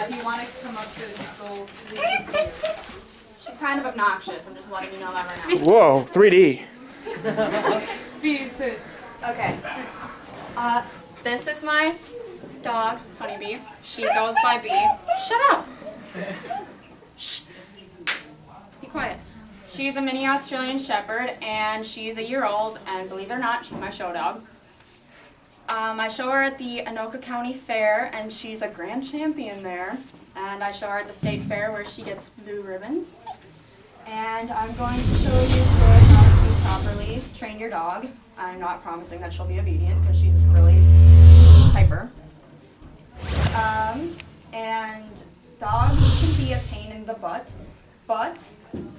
if you want to come up to the she's kind of obnoxious. I'm just letting you know that right now. Whoa, 3D. B, sit. Okay. This is my dog, Honeybee. She goes by B. Shut up! Shh. Be quiet. She's a mini Australian Shepherd, and she's a year old, and believe it or not, she's my show dog. I show her at the Anoka County Fair, and she's a grand champion there. And I show her at the state fair where she gets blue ribbons. And I'm going to show you today how to properly train your dog. I'm not promising that she'll be obedient because she's really hyper. And dogs can be a pain in the butt, but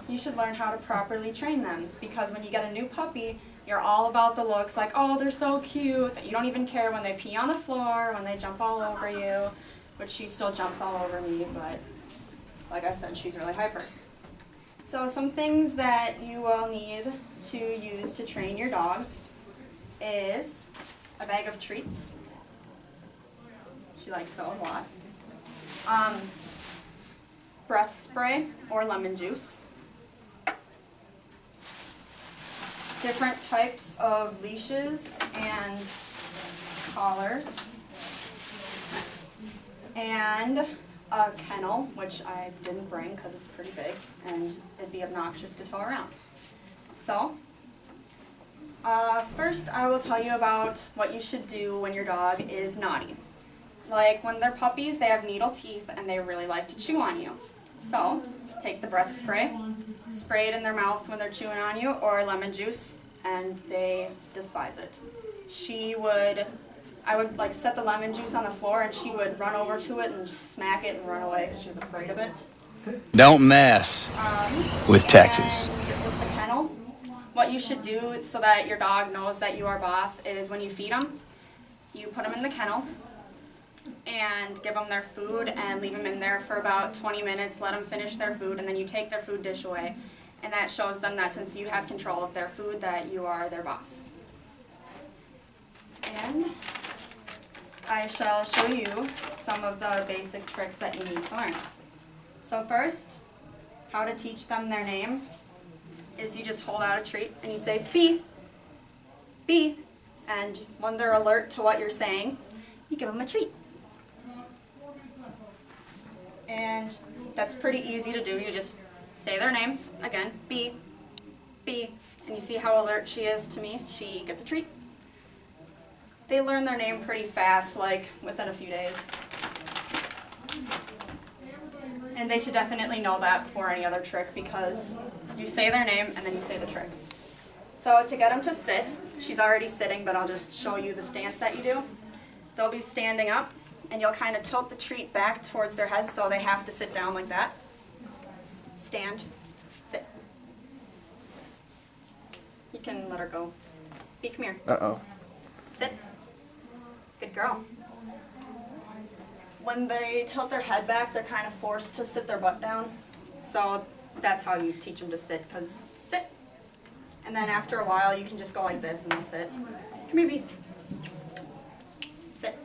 you should learn how to properly train them, because when you get a new puppy, you're all about the looks, like, oh, they're so cute, that you don't even care when they pee on the floor, when they jump all over you, which she still jumps all over me, but like I said, she's really hyper. So some things that you will need to use to train your dog is a bag of treats. She likes those a lot. Breath spray or lemon juice. Different types of leashes and collars. And a kennel, which I didn't bring because it's pretty big and it'd be obnoxious to tow around. So, first I will tell you about what you should do when your dog is naughty. Like when they're puppies, they have needle teeth and they really like to chew on you. So, take the breath spray, spray it in their mouth when they're chewing on you, or lemon juice, and they despise it. I would like set the lemon juice on the floor and she would run over to it and smack it and run away because she was afraid of it. Don't mess with Texas. With the kennel, what you should do so that your dog knows that you are boss is when you feed them, you put them in the kennel and give them their food and leave them in there for about 20 minutes, let them finish their food, and then you take their food dish away. And that shows them that since you have control of their food, that you are their boss. And I shall show you some of the basic tricks that you need to learn. So first, how to teach them their name is you just hold out a treat and you say, B, B, and when they're alert to what you're saying, you give them a treat. And that's pretty easy to do. You just say their name, again, B, B, and you see how alert she is to me. She gets a treat. They learn their name pretty fast, like within a few days. And they should definitely know that before any other trick, because you say their name and then you say the trick. So to get them to sit, she's already sitting, but I'll just show you the stance that you do. They'll be standing up, and you'll kind of tilt the treat back towards their head so they have to sit down like that. Stand, sit. You can let her go. B, come here. Uh-oh. Sit. Good girl. When they tilt their head back, they're kind of forced to sit their butt down. So that's how you teach them to sit, because sit. And then after a while, you can just go like this and they'll sit. Come here, B. Sit.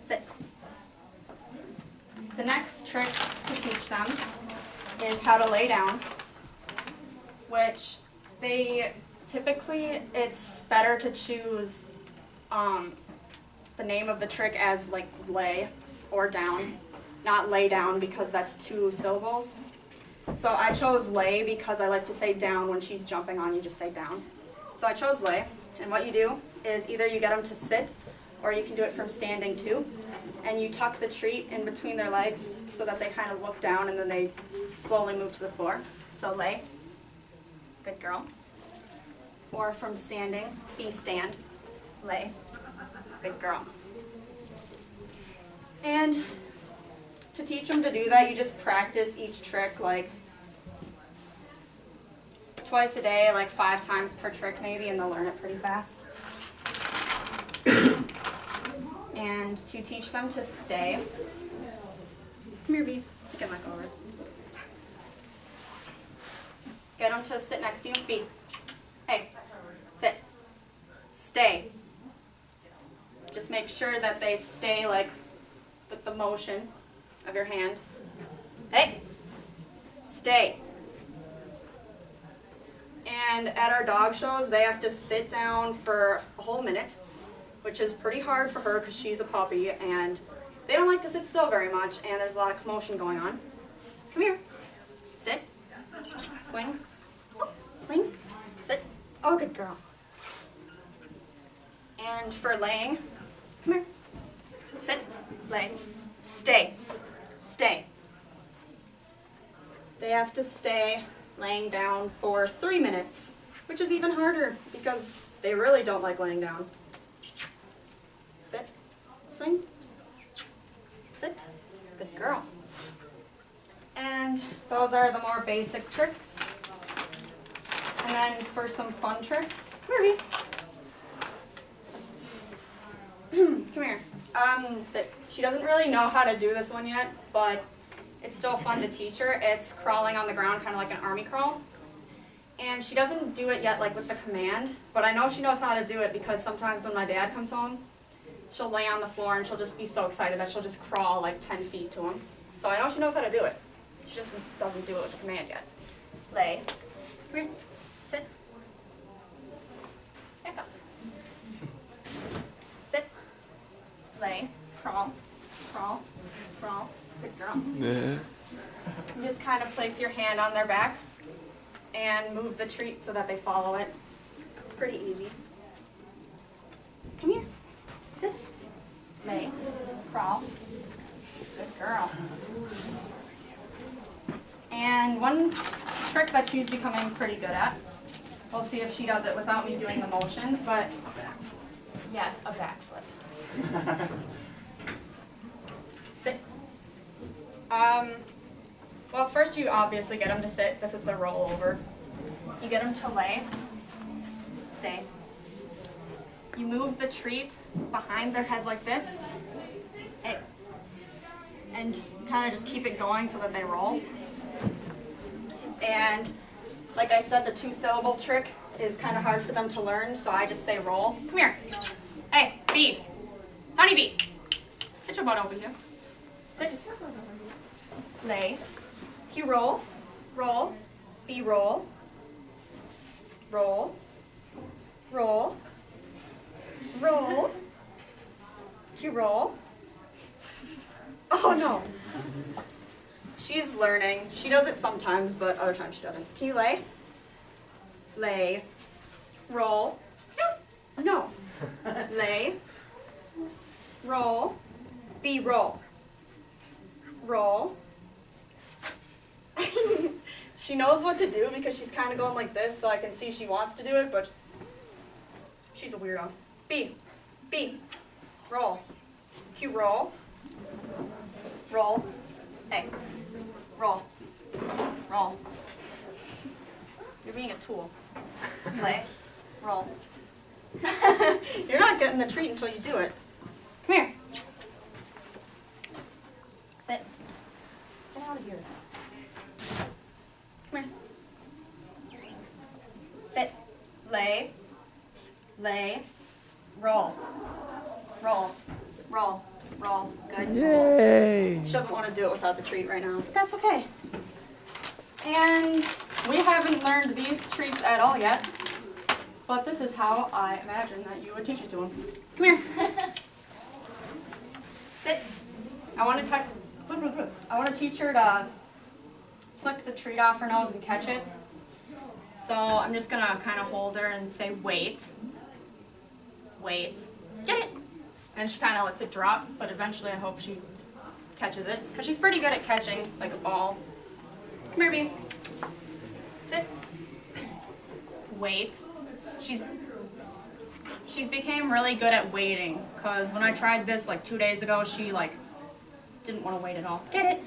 Sit. The next trick to teach them is how to lay down, which they typically, it's better to choose the name of the trick as like lay or down, not lay down because that's 2 syllables. So I chose lay because I like to say down when she's jumping on you, just say down. So I chose lay, and what you do is either you get them to sit or you can do it from standing too, and you tuck the treat in between their legs so that they kind of look down and then they slowly move to the floor. So lay, good girl. Or from standing, be stand, lay, good girl. And to teach them to do that, you just practice each trick like twice a day, like 5 times per trick maybe, and they'll learn it pretty fast. And to teach them to stay, come here, B, you can let go of it. Get them to sit next to you, B, hey, sit, stay. Just make sure that they stay like with the motion of your hand. Hey, stay. And at our dog shows, they have to sit down for a whole minute, which is pretty hard for her because she's a puppy and they don't like to sit still very much and there's a lot of commotion going on. Come here. Sit. Swing. Swing. Sit. Oh, good girl. And for laying, come here. Sit. Lay. Stay. Stay. They have to stay laying down for 3 minutes, which is even harder because they really don't like laying down. Sit. Swing. Sit. Good girl. And those are the more basic tricks. And then for some fun tricks, come here, Bee. Come here. Sit. She doesn't really know how to do this one yet, but it's still fun to teach her. It's crawling on the ground, kind of like an army crawl. And she doesn't do it yet like with the command, but I know she knows how to do it because sometimes when my dad comes home, she'll lay on the floor and she'll just be so excited that she'll just crawl like 10 feet to him. So I know she knows how to do it. She just doesn't do it with the command yet. Lay. Come here. Sit. Back up. Sit. Lay. Crawl. Crawl. Crawl. Good girl. You just kind of place your hand on their back and move the treat so that they follow it. It's pretty easy. Come here. Sit. Lay. Crawl. Good girl. And one trick that she's becoming pretty good at, we'll see if she does it without me doing the motions, but yes, a backflip. Sit. Well, first you obviously get them to sit. This is the rollover. You get them to lay. Stay. You move the treat behind their head like this. And kind of just keep it going so that they roll. And like I said, the 2-syllable trick is kind of hard for them to learn, so I just say roll. Come here. Hey, Bee. Honey Bee. Sit your butt over here. Sit. Lay. You roll. Roll. Bee roll. Roll. Roll. Roll. You roll. Oh no. She's learning. She does it sometimes, but other times she doesn't. Can you lay? Lay. Roll. No. Lay. Roll. Bee roll. Roll. She knows what to do because she's kind of going like this, so I can see she wants to do it, but she's a weirdo. Bee. Bee. Roll. Q roll. Roll. Hey. Roll. Roll. You're being a tool. Lay. Roll. You're not getting the treat until you do it. Come here. Sit. Get out of here. Come here. Sit. Lay. Lay. Roll. Roll. Roll. Roll. Good. Yay! She doesn't want to do it without the treat right now, but that's okay. And we haven't learned these treats at all yet, but this is how I imagine that you would teach it to them. Come here. Sit. I want to teach her to flick the treat off her nose and catch it. So I'm just going to kind of hold her and say, wait. Wait. Get it. And she kind of lets it drop, but eventually I hope she catches it, because she's pretty good at catching, like a ball. Come here, Bee. Sit. Wait. She's became really good at waiting, because when I tried this like 2 days ago, she like didn't want to wait at all. Get it.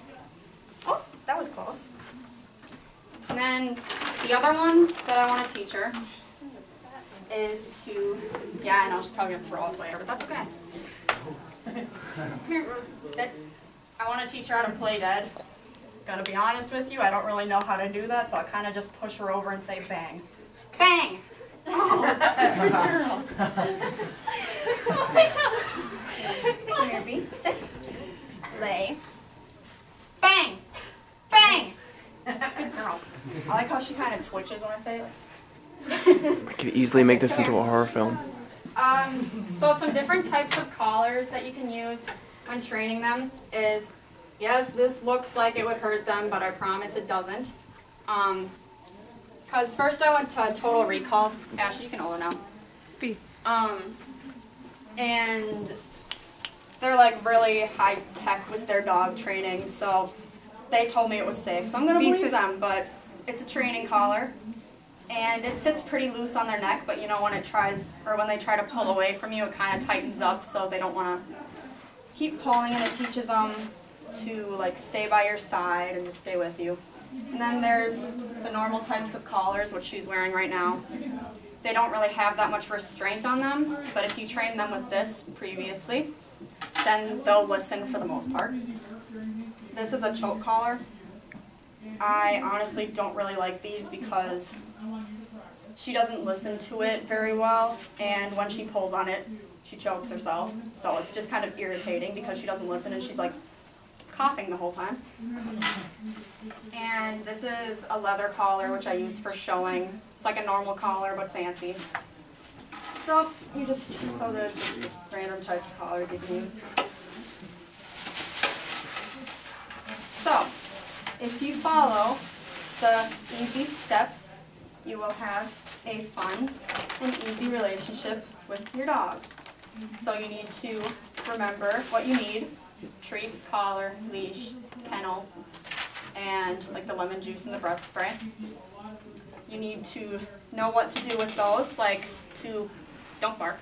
Oh, that was close. And then the other one that I want to teach her is to, yeah, I know she's probably going to throw up later, but that's okay. Come here, sit. I want to teach her how to play dead. Gotta be honest with you, I don't really know how to do that, so I kind of just push her over and say bang. Bang! Oh, good girl. Come here, Bee. Sit. Lay. she kind of twitches when I say it. I could easily make this into a horror film. So some different types of collars that you can use when training them is, yes, this looks like it would hurt them, but I promise it doesn't. Because first I went to Total Recall. Ashley, you can hold it now. And they're like really high tech with their dog training, so they told me it was safe. So I'm gonna believe them, but it's a training collar. And it sits pretty loose on their neck, but you know when it tries, or when they try to pull away from you, it kind of tightens up, so they don't want to keep pulling, and it teaches them to like stay by your side and just stay with you. And then there's the normal types of collars, which she's wearing right now. They don't really have that much restraint on them, but if you train them with this previously, then they'll listen for the most part. This is a choke collar. I honestly don't really like these because she doesn't listen to it very well, and when she pulls on it, she chokes herself. So it's just kind of irritating because she doesn't listen and she's like coughing the whole time. And this is a leather collar, which I use for showing. It's like a normal collar, but fancy. So you just, those are just random types of collars you can use. So, if you follow the easy steps, you will have a fun and easy relationship with your dog. So you need to remember what you need: treats, collar, leash, kennel, and like the lemon juice and the breath spray. You need to know what to do with those, like to, don't bark.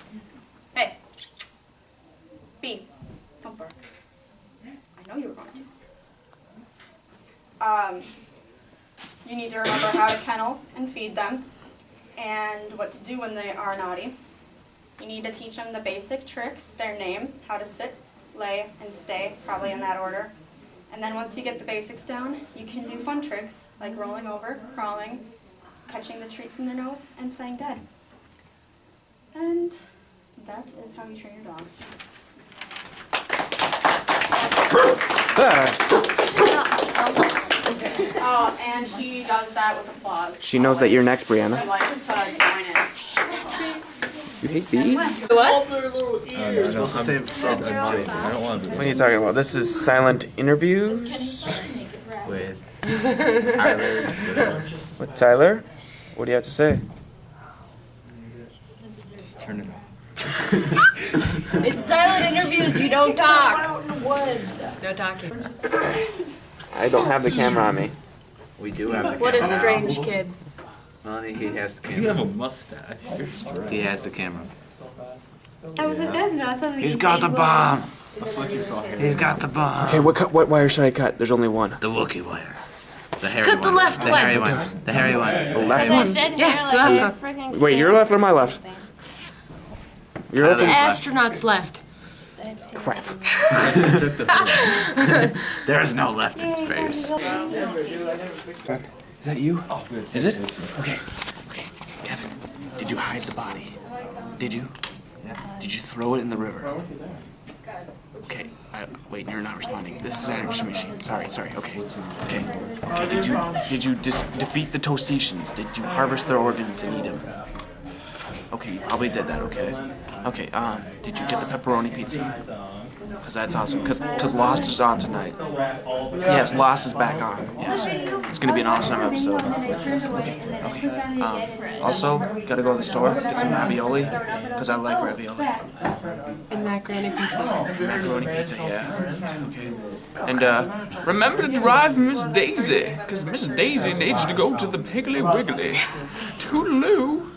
Hey, B, don't bark. I know you were going to. You need to remember how to kennel and feed them, and what to do when they are naughty. You need to teach them the basic tricks, their name, how to sit, lay, and stay, probably in that order. And then once you get the basics down, you can do fun tricks, like rolling over, crawling, catching the treat from their nose, and playing dead. And that is how you train your dog. Oh, and she does that with applause. She knows that you're next, Brianna. She likes to join in. You hate bees? What? What are you talking about? This is silent interviews With Tyler. with Tyler. What do you have to say? Just turn it on. It's silent interviews, you don't talk. Out in the woods. No talking. I don't have the camera on me. We do have the camera. What a strange kid. Melanie, he has the camera. You have a mustache. You're strange. He has the camera. I was like, that's not something. He's got the bomb. That's what you saw here. He's got the bomb. Okay, what wire should I cut? There's only one. The Wookiee wire. The hairy Cut the one. left The one. hairy one. The hairy one. The left one? Yeah. Wait, your left or my left? Your The left? astronaut's left. Crap. There's no left in space. Is that you? Oh, is it? Okay. Okay. Kevin, did you hide the body? Did you? Yeah. Did you throw it in the river? Okay. Wait, you're not responding. This is an action machine. Sorry. Okay. Okay. Did you defeat the Tostaceans? Did you harvest their organs and eat them? Okay, you probably did that. Okay. Okay. Did you get the pepperoni pizza? Because that's awesome. Because Lost is on tonight. Yes, Lost is back on. Yes. It's going to be an awesome episode. Okay. Also, gotta go to the store, get some ravioli, because I like ravioli. And macaroni pizza. Macaroni pizza, yeah. Okay. And remember to drive Miss Daisy, because Miss Daisy needs to go to the Piggly Wiggly. Toodaloo.